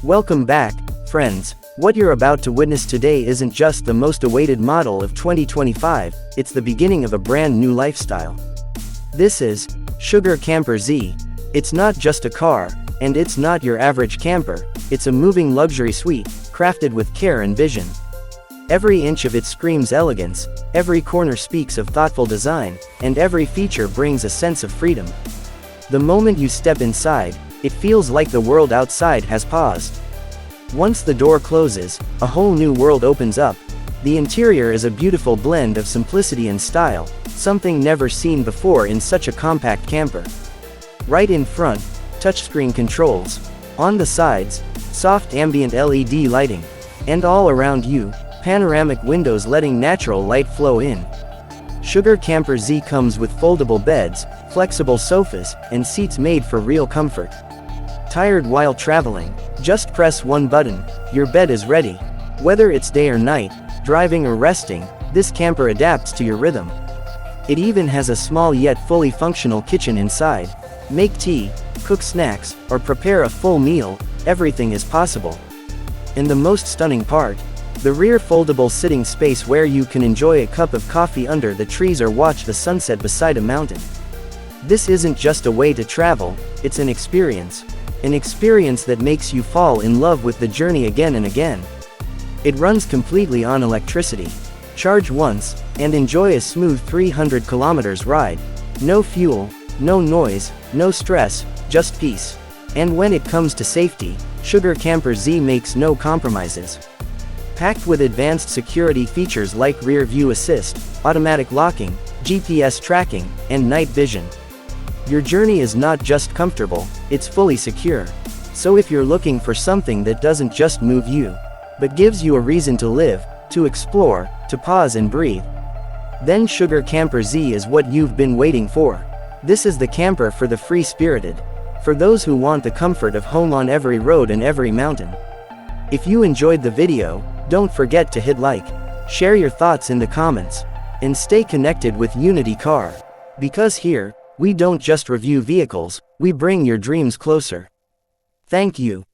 Welcome back, friends. What you're about to witness today isn't just the most awaited model of 2025, it's the beginning of a brand new lifestyle. This is SugarCamper Z. It's not just a car, and it's not your average camper, it's a moving luxury suite, crafted with care and vision. Every inch of it screams elegance, every corner speaks of thoughtful design, and every feature brings a sense of freedom. The moment you step inside, it feels like the world outside has paused. Once the door closes, a whole new world opens up. The interior is a beautiful blend of simplicity and style, something never seen before in such a compact camper. Right in front, touchscreen controls. On the sides, soft ambient LED lighting. And all around you, panoramic windows letting natural light flow in. SugarCamper Z comes with foldable beds, flexible sofas, and seats made for real comfort. Tired while traveling? Just press one button, your bed is ready. Whether it's day or night, driving or resting, this camper adapts to your rhythm. It even has a small yet fully functional kitchen inside. Make tea, cook snacks, or prepare a full meal, everything is possible. And the most stunning part? The rear foldable sitting space where you can enjoy a cup of coffee under the trees or watch the sunset beside a mountain. This isn't just a way to travel, it's an experience. An experience that makes you fall in love with the journey again and again. It runs completely on electricity. Charge once, and enjoy a smooth 300 kilometers ride. No fuel, no noise, no stress, just peace. And when it comes to safety, SugarCamper Z makes no compromises. Packed with advanced security features like rear view assist, automatic locking, GPS tracking, and night vision. Your journey is not just comfortable, it's fully secure. So if you're looking for something that doesn't just move you, but gives you a reason to live, to explore, to pause and breathe, then SugarCamper Z is what you've been waiting for. This is the camper for the free-spirited. For those who want the comfort of home on every road and every mountain. If you enjoyed the video, don't forget to hit like, share your thoughts in the comments, and stay connected with Unity Car. Because here, we don't just review vehicles, we bring your dreams closer. Thank you.